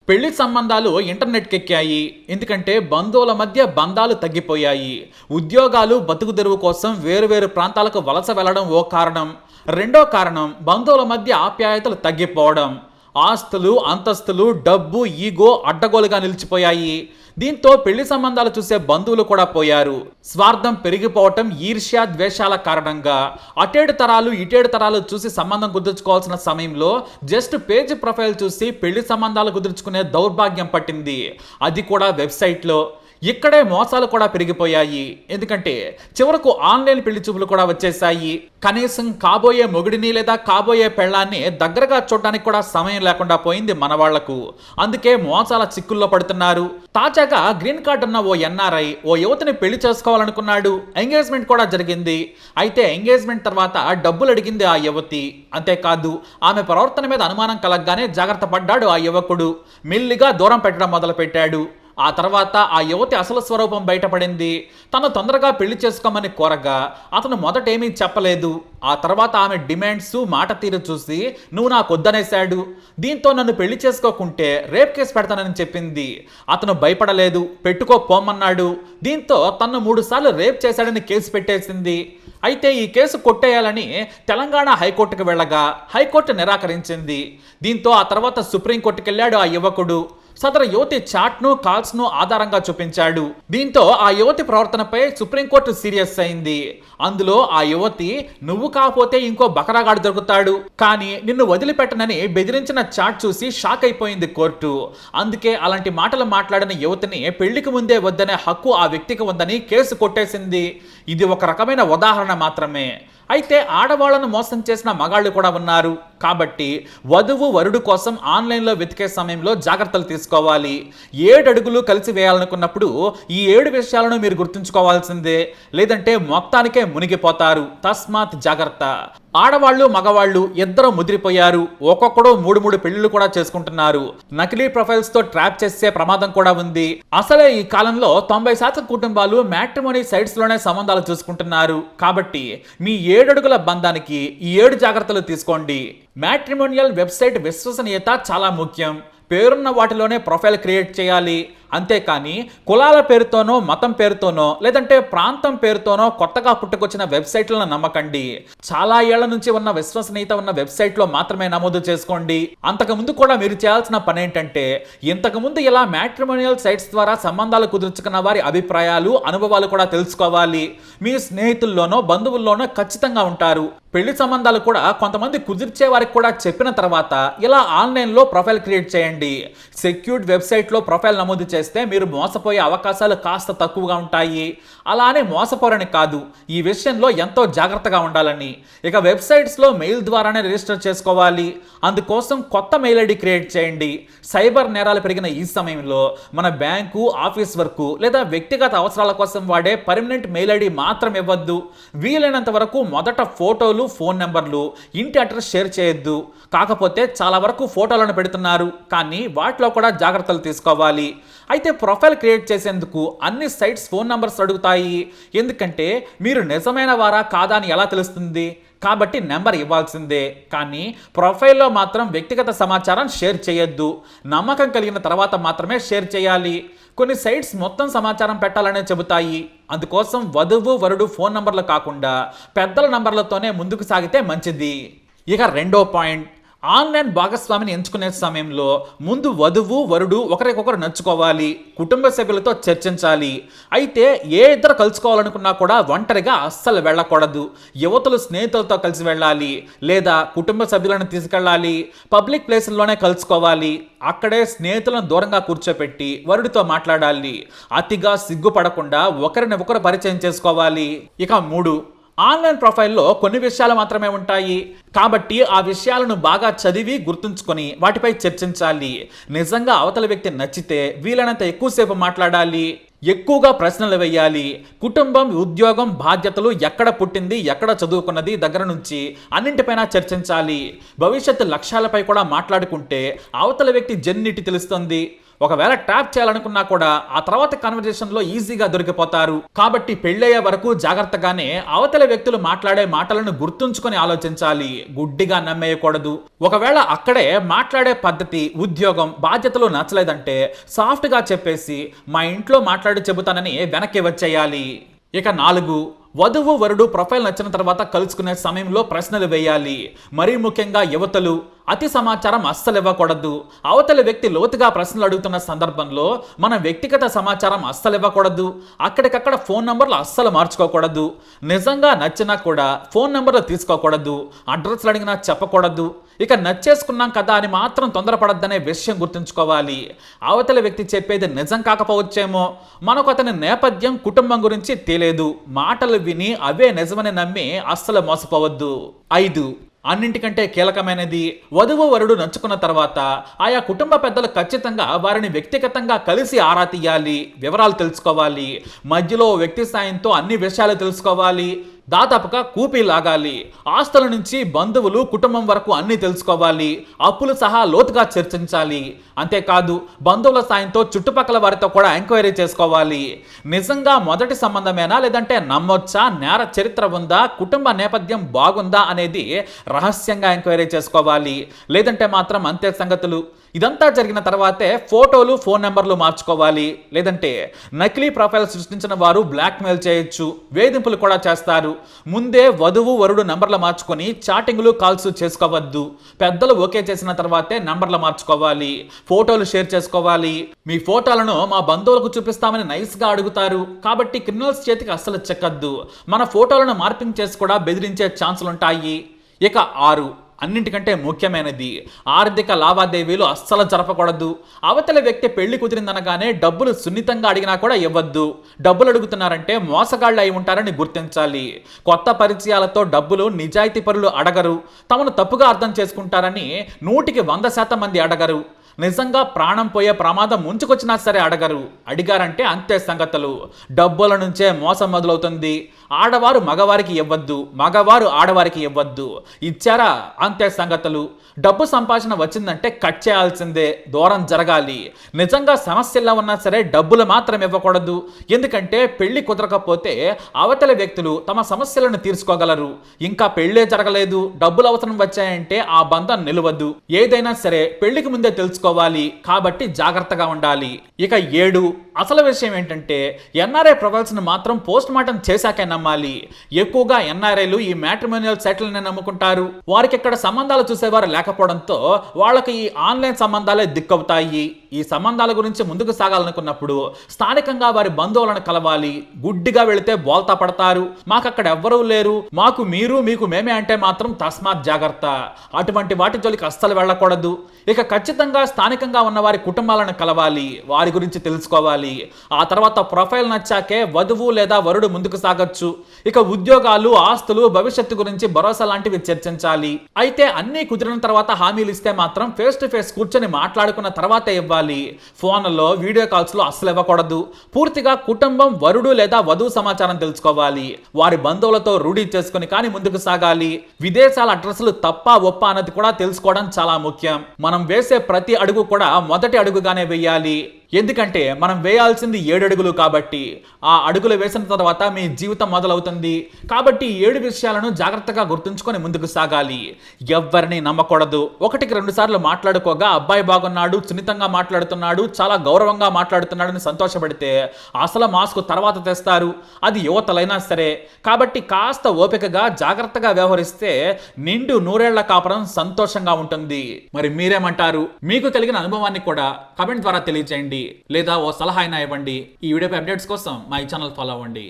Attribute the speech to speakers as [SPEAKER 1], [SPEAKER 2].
[SPEAKER 1] పెళ్లి సంబంధాలు ఇంటర్నెట్కి ఎక్కాయి. ఎందుకంటే బంధువుల మధ్య బంధాలు తగ్గిపోయాయి. ఉద్యోగాలు బతుకు తెరువు కోసం వేరువేరు ప్రాంతాలకు వలస వెళ్లడం ఓ కారణం. రెండో కారణం బంధువుల మధ్య ఆప్యాయతలు తగ్గిపోవడం. ఆస్తులు, అంతస్తులు, డబ్బు, ఈగో అడ్డగోలుగా నిలిచిపోయాయి. దీంతో పెళ్లి సంబంధాలు చూసే బంధువులు కూడా పోయారు. స్వార్థం పెరిగిపోవటం, ఈర్ష్య, ద్వేషాల కారణంగా అటేడు తరాలు ఇటేడు తరాలు చూసి సంబంధం కుదుర్చుకోవాల్సిన సమయంలో జస్ట్ పేజ్ ప్రొఫైల్ చూసి పెళ్లి సంబంధాలు కుదుర్చుకునే దౌర్భాగ్యం పట్టింది. అది కూడా వెబ్సైట్లో. ఇక్కడే మోసాలు కూడా పెరిగిపోయాయి. ఎందుకంటే చివరకు ఆన్లైన్ పెళ్లి చూపులు కూడా వచ్చేసాయి. కనీసం కాబోయే మొగుడిని లేదా కాబోయే పెళ్ళాన్ని దగ్గరగా చూడడానికి కూడా సమయం లేకుండా పోయింది మన వాళ్లకు. అందుకే మోసాల చిక్కుల్లో పడుతున్నారు. తాజాగా గ్రీన్ కార్డ్ ఉన్న ఓ ఎన్ఆర్ఐ ఓ యువతిని పెళ్లి చేసుకోవాలనుకున్నాడు. ఎంగేజ్మెంట్ కూడా జరిగింది. అయితే ఎంగేజ్మెంట్ తర్వాత డబ్బులు అడిగింది ఆ యువతి. అంతేకాదు ఆమె ప్రవర్తన మీద అనుమానం కలగగానే జాగ్రత్త పడ్డాడు ఆ యువకుడు. మెల్లిగా దూరం పెట్టడం మొదలుపెట్టాడు. ఆ తర్వాత ఆ యువతి అసలు స్వరూపం బయటపడింది. తను తొందరగా పెళ్లి చేసుకోమని కోరగా అతను మొదటేమీ చెప్పలేదు. ఆ తర్వాత ఆమె డిమాండ్స్, మాట తీరు చూసి నువ్వు నాకు వద్దనేశాడు. దీంతో నన్ను పెళ్లి చేసుకోకుంటే రేప్ కేసు పెడతానని చెప్పింది. అతను భయపడలేదు, పెట్టుకోపోమన్నాడు. దీంతో తను 3 సార్లు రేప్ చేశాడని కేసు పెట్టేసింది. అయితే ఈ కేసు కొట్టేయాలని తెలంగాణ హైకోర్టుకు వెళ్ళగా హైకోర్టు నిరాకరించింది. దీంతో ఆ తర్వాత సుప్రీంకోర్టుకు వెళ్ళాడు ఆ యువకుడు. సదరు యువతి చాట్ను, కాల్స్ను ఆధారంగా చూపించాడు. దీంతో ఆ యువతి ప్రవర్తనపై సుప్రీంకోర్టు సీరియస్ అయింది. అందులో ఆ యువతి నువ్వు కాకపోతే ఇంకో బకరాగాడు దొరుకుతాడు, కానీ నిన్ను వదిలిపెట్టనని బెదిరించిన చాట్ చూసి షాక్ అయిపోయింది కోర్టు. అందుకే అలాంటి మాటలు మాట్లాడిన యువతిని పెళ్లికి ముందే వద్దనే హక్కు ఆ వ్యక్తికి ఉందని కేసు కొట్టేసింది. ఇది ఒక రకమైన ఉదాహరణ మాత్రమే. అయితే ఆడవాళ్లను మోసం చేసిన మగాళ్ళు కూడా ఉన్నారు. కాబట్టి వధువు వరుడు కోసం ఆన్లైన్లో వెతికే సమయంలో జాగ్రత్తలు తీసుకోవాలి. 7 అడుగులు కలిసి వేయాలనుకున్నప్పుడు ఈ 7 విషయాలను మీరు గుర్తుంచుకోవాల్సిందే. లేదంటే మొత్తానికే మునిగిపోతారు. తస్మాత్ జాగ్రత్త. ఆడవాళ్ళు, మగవాళ్ళు ఇద్దరు ముదిరిపోయారు. ఒక్కొక్కడు 3 పెళ్లిళ్ళు కూడా చేసుకుంటున్నారు. నకిలీ ప్రొఫైల్స్ తో ట్రాప్ చేసే ప్రమాదం కూడా ఉంది. అసలే ఈ కాలంలో 90% కుటుంబాలు మ్యాట్రిమోనీ సైట్స్ లోనే సంబంధాలు చూసుకుంటున్నారు. కాబట్టి మీ 7 అడుగుల బంధానికి ఈ 7 జాగ్రత్తలు తీసుకోండి. మ్యాట్రిమోనియల్ వెబ్సైట్ విశ్వసనీయత చాలా ముఖ్యం. పేరున్న వాటిలోనే ప్రొఫైల్ క్రియేట్ చేయాలి. అంతేకాని కులాల పేరుతోనో, మతం పేరుతోనో, లేదంటే ప్రాంతం పేరుతోనో కొత్తగా పుట్టుకొచ్చిన వెబ్సైట్లను నమ్మకండి. చాలా ఏళ్ల నుంచి ఉన్న విశ్వసనీయత ఉన్న వెబ్సైట్లో మాత్రమే నమోదు చేసుకోండి. అంతకుముందు కూడా మీరు చేయాల్సిన పని ఏంటంటే ఇంతకుముందు ఇలా మ్యాట్రిమోనియల్ సైట్స్ ద్వారా సంబంధాలు కుదుర్చుకున్న వారి అభిప్రాయాలు, అనుభవాలు కూడా తెలుసుకోవాలి. మీ స్నేహితుల్లోనో, బంధువుల్లోనో ఖచ్చితంగా ఉంటారు. పెళ్లి సంబంధాలు కూడా కొంతమంది కుదిర్చే వారికి కూడా చెప్పిన తర్వాత ఇలా ఆన్లైన్లో ప్రొఫైల్ క్రియేట్ చేయండి. సెక్యూర్డ్ వెబ్సైట్లో ప్రొఫైల్ నమోదు చేస్తే మీరు మోసపోయే అవకాశాలు కాస్త తక్కువగా ఉంటాయి. అలానే మోసపోరని కాదు, ఈ విషయంలో ఎంతో జాగ్రత్తగా ఉండాలని. ఇక వెబ్సైట్స్లో మెయిల్ ద్వారానే రిజిస్టర్ చేసుకోవాలి. అందుకోసం కొత్త మెయిల్ ఐడి క్రియేట్ చేయండి. సైబర్ నేరాలు పెరిగిన ఈ సమయంలో మన బ్యాంకు, ఆఫీస్ వర్క్ లేదా వ్యక్తిగత అవసరాల కోసం వాడే పర్మనెంట్ మెయిల్ ఐడి మాత్రం ఇవ్వద్దు. వీలైనంత వరకు మొదట ఫోటోలు, ఫోన్ నెంబర్లు, ఇంటి అడ్రస్ షేర్ చేయొద్దు. కాకపోతే చాలా వరకు ఫోటోలను పెడుతున్నారు, కానీ వాటిలో కూడా జాగ్రత్తలు తీసుకోవాలి. అయితే ప్రొఫైల్ క్రియేట్ చేసేందుకు అన్ని సైట్స్ ఫోన్ నంబర్స్ అడుగుతాయి. ఎందుకంటే మీరు నిజమైన వారా కాదా అని ఎలా తెలుస్తుంది? కాబట్టి నెంబర్ ఇవ్వాల్సిందే. కానీ ప్రొఫైల్లో మాత్రం వ్యక్తిగత సమాచారం షేర్ చేయొద్దు. నమ్మకం కలిగిన తర్వాత మాత్రమే షేర్ చేయాలి. కొన్ని సైట్స్ మొత్తం సమాచారం పెట్టాలనే చెబుతాయి. అందుకోసం వధువు, వరుడు ఫోన్ నంబర్లు కాకుండా పెద్దల నంబర్లతోనే ముందుకు సాగితే మంచిది. ఇక రెండో పాయింట్, ఆన్లైన్ భాగస్వామిని ఎంచుకునే సమయంలో ముందు వధువు, వరుడు ఒకరికొకరు నచ్చుకోవాలి. కుటుంబ సభ్యులతో చర్చించాలి. అయితే ఏ ఇద్దరు కలుసుకోవాలనుకున్నా కూడా ఒంటరిగా అస్సలు వెళ్ళకూడదు. యువతులు స్నేహితులతో కలిసి వెళ్ళాలి, లేదా కుటుంబ సభ్యులను తీసుకెళ్ళాలి. పబ్లిక్ ప్లేసుల్లోనే కలుసుకోవాలి. అక్కడే స్నేహితులను దూరంగా కూర్చోపెట్టి వరుడితో మాట్లాడాలి. అతిగా సిగ్గుపడకుండా ఒకరిని ఒకరు పరిచయం చేసుకోవాలి. ఇక 3, ఆన్లైన్ ప్రొఫైల్లో కొన్ని విషయాలు మాత్రమే ఉంటాయి. కాబట్టి ఆ విషయాలను బాగా చదివి గుర్తుంచుకొని వాటిపై చర్చించాలి. నిజంగా అవతల వ్యక్తి నచ్చితే వీలైనంత ఎక్కువసేపు మాట్లాడాలి. ఎక్కువగా ప్రశ్నలు వేయాలి. కుటుంబం, ఉద్యోగం, బాధ్యతలు, ఎక్కడ పుట్టింది, ఎక్కడ చదువుకున్నది దగ్గర నుంచి అన్నింటిపైన చర్చించాలి. భవిష్యత్తు లక్ష్యాలపై కూడా మాట్లాడుకుంటే అవతల వ్యక్తి జెన్నిటి తెలుస్తుంది. ఒకవేళ ట్యాప్ చేయాలనుకున్నా కూడా ఆ తర్వాత కన్వర్జేషన్లో ఈజీగా దొరికిపోతారు. కాబట్టి పెళ్ళయ్యే వరకు జాగ్రత్తగానే అవతల వ్యక్తులు మాట్లాడే మాటలను గుర్తుంచుకొని ఆలోచించాలి. గుడ్డిగా నమ్మేయకూడదు. ఒకవేళ అక్కడే మాట్లాడే పద్ధతి, ఉద్యోగం, బాధ్యతలు నచ్చలేదంటే సాఫ్ట్గా చెప్పేసి మా ఇంట్లో మాట్లాడి చెబుతానని వెనక్కి వచ్చేయాలి. ఇక 4, వధువు వరుడు ప్రొఫైల్ నచ్చిన తర్వాత కలుసుకునే సమయంలో ప్రశ్నలు వేయాలి. మరీ ముఖ్యంగా యువతలు అతి సమాచారం అస్సలు ఇవ్వకూడదు. అవతల వ్యక్తి లోతుగా ప్రశ్నలు అడుగుతున్న సందర్భంలో మన వ్యక్తిగత సమాచారం అస్సలు ఇవ్వకూడదు. అక్కడికక్కడ ఫోన్ నంబర్లు అస్సలు మార్చుకోకూడదు. నిజంగా నచ్చినా కూడా ఫోన్ నంబర్లు తీసుకోకూడదు. అడ్రస్లు అడిగినా చెప్పకూడదు. ఇక నచ్చేసుకున్నాం కదా అని మాత్రం తొందరపడద్దనే విషయం గుర్తుంచుకోవాలి. అవతల వ్యక్తి చెప్పేది నిజం కాకపోవచ్చేమో, మనకు అతని నేపథ్యం, కుటుంబం గురించి తెలియదు. మాటలు విని అవే నిజమని నమ్మి అస్సలు మోసపోవద్దు. 5, అన్నింటికంటే కీలకమైనది, వధువు వరుడు నచ్చుకున్న తర్వాత ఆయా కుటుంబ పెద్దలు ఖచ్చితంగా వారిని వ్యక్తిగతంగా కలిసి ఆరా తీయాలి. వివరాలు తెలుసుకోవాలి. మధ్యలో వ్యక్తి సాయంతో అన్ని విషయాలు తెలుసుకోవాలి. దాదాపుగా కూపీ లాగాలి. ఆస్తుల నుంచి బంధువులు, కుటుంబం వరకు అన్ని తెలుసుకోవాలి. అప్పులు సహా లోతుగా చర్చించాలి. అంతేకాదు బంధువుల సాయంతో చుట్టుపక్కల వారితో కూడా ఎంక్వైరీ చేసుకోవాలి. నిజంగా మొదటి సంబంధమేనా, లేదంటే నమ్మొచ్చా, నేర చరిత్ర ఉందా, కుటుంబ నేపథ్యం బాగుందా అనేది రహస్యంగా ఎంక్వైరీ చేసుకోవాలి. లేదంటే మాత్రం అంతే సంగతులు. ఇదంతా జరిగిన తర్వాతే ఫోటోలు, ఫోన్ నెంబర్లు మార్చుకోవాలి. లేదంటే నకిలీ ప్రొఫైల్ సృష్టించిన వారు బ్లాక్మెయిల్ చేయొచ్చు, వేధింపులు కూడా చేస్తారు. ముందే వధువు వరుడు నంబర్లు మార్చుకొని చాటింగ్లు, కాల్స్ చేసుకోవద్దు. పెద్దలు ఓకే చేసిన తర్వాతే నంబర్లు మార్చుకోవాలి. ఫోటోలు షేర్ చేసుకోవాలి. మీ ఫోటోలను మా బంధువులకు చూపిస్తామని నైస్గా అడుగుతారు. కాబట్టి క్రిమినల్స్ చేతికి అస్సలు చెక్కద్దు. మన ఫోటోలను మార్పింగ్ చేసి కూడా బెదిరించే ఛాన్సులు ఉంటాయి. ఇక 6, అన్నింటికంటే ముఖ్యమైనది, ఆర్థిక లావాదేవీలు అస్సలు జరపకూడదు. అవతల వ్యక్తి పెళ్లి కుదిరిందనగానే డబ్బులు సున్నితంగా అడిగినా కూడా ఇవ్వద్దు. డబ్బులు అడుగుతున్నారంటే మోసగాళ్ళు అయి ఉంటారని గుర్తించాలి. కొత్త పరిచయాలతో డబ్బులు నిజాయితీ పరులు అడగరు. తమను తప్పుగా అర్థం చేసుకుంటారని 100% మంది అడగరు. నిజంగా ప్రాణం పోయే ప్రమాదం ముంచుకొచ్చినా సరే అడగరు. అడిగారంటే అంతే సంగతులు. డబ్బుల నుంచే మోసం మొదలవుతుంది. ఆడవారు మగవారికి ఇవ్వద్దు, మగవారు ఆడవారికి ఇవ్వద్దు. ఇచ్చారా అంతే సంగతులు. డబ్బు సంపాదన వచ్చిందంటే కట్ చేయాల్సిందే, దూరం జరగాలి. నిజంగా సమస్యల్లో ఉన్నా సరే డబ్బులు మాత్రం ఇవ్వకూడదు. ఎందుకంటే పెళ్లి కుదరకపోతే అవతల వ్యక్తులు తమ సమస్యలను తీర్చుకోగలరు. ఇంకా పెళ్లే జరగలేదు, డబ్బులు అవసరం వచ్చాయంటే ఆ బంధం నిలవదు. ఏదైనా సరే పెళ్లికి ముందే తెలుసుకోవాలి. కాబట్టి జాగ్రత్తగా ఉండాలి. ఇక 7, అసలు విషయం ఏంటంటే ఎన్ఆర్ఐ ప్రొఫైల్స్ ను మాత్రం పోస్ట్ మార్టం చేశాకే నమ్మాలి. ఎక్కువగా ఎన్ఆర్ఐలు ఈ మ్యాట్రిమోనియల్ సైట్లని నమ్ముకుంటారు. వారికి ఇక్కడ సంబంధాలు చూసేవారు లేకపోవడంతో వాళ్ళకి ఈ ఆన్లైన్ సంబంధాలే దిక్కవుతాయి. ఈ సంబంధాల గురించి ముందుకు సాగాలనుకున్నప్పుడు స్థానికంగా వారి బంధువులను కలవాలి. గుడ్డిగా వెళితే బోల్తా పడతారు. మాకు అక్కడ ఎవ్వరూ లేరు, మాకు మీరు, మీకు మేమే అంటే మాత్రం తస్మాత్ జాగ్రత్త. అటువంటి వాటి జోలికి అస్సలు వెళ్ళకూడదు. ఇక ఖచ్చితంగా స్థానికంగా ఉన్న వారి కుటుంబాలను కలవాలి. వారి గురించి తెలుసుకోవాలి. ఆ తర్వాత ప్రొఫైల్ నచ్చాకే వధువు లేదా వరుడు ముందుకు సాగొచ్చు. ఇక ఉద్యోగాలు, ఆస్తులు, భవిష్యత్తు గురించి భరోసా లాంటివి చర్చించాలి. అయితే అన్ని కుదిరిన తర్వాత హామీలు ఇస్తే మాత్రం ఫేస్ టు ఫేస్ కూర్చొని మాట్లాడుకున్న తర్వాతే ఇవ్వాలి. ఫోన్లో, వీడియో కాల్స్ లో అస్సలు ఇవ్వకూడదు. పూర్తిగా కుటుంబం, వరుడు లేదా వధువు సమాచారం తెలుసుకోవాలి. వారి బంధువులతో రూఢీ చేసుకుని కానీ ముందుకు సాగాలి. విదేశాల అడ్రస్లు తప్ప ఒప్ప అన్నది కూడా తెలుసుకోవడం చాలా ముఖ్యం. మనం వేసే ప్రతి అడుగు కూడా మొదటి అడుగుగానే వేయాలి. ఎందుకంటే మనం వేయాల్సింది 7 అడుగులు కాబట్టి. ఆ అడుగులు వేసిన తర్వాత మీ జీవితం మొదలవుతుంది. కాబట్టి 7 విషయాలను జాగ్రత్తగా గుర్తుంచుకొని ముందుకు సాగాలి. ఎవ్వరిని నమ్మకూడదు. 1కి 2 సార్లు మాట్లాడుకోగా అబ్బాయి బాగున్నాడు, సున్నితంగా మాట్లాడుతున్నాడు, చాలా గౌరవంగా మాట్లాడుతున్నాడని సంతోషపడితే అసలు మాస్కు తర్వాత తెస్తారు. అది యువతలైనా సరే. కాబట్టి కాస్త ఓపికగా, జాగ్రత్తగా వ్యవహరిస్తే నిండు నూరేళ్ల కాపురం సంతోషంగా ఉంటుంది. మరి మీరేమంటారు? మీకు కలిగిన అనుభవాన్ని కూడా కమెంట్ ద్వారా తెలియజేయండి. లేదా ఓ సలహా అయినా ఇవ్వండి. ఈ వీడియోపై అప్డేట్స్ కోసం మా ఛానల్ ఫాలో అవ్వండి.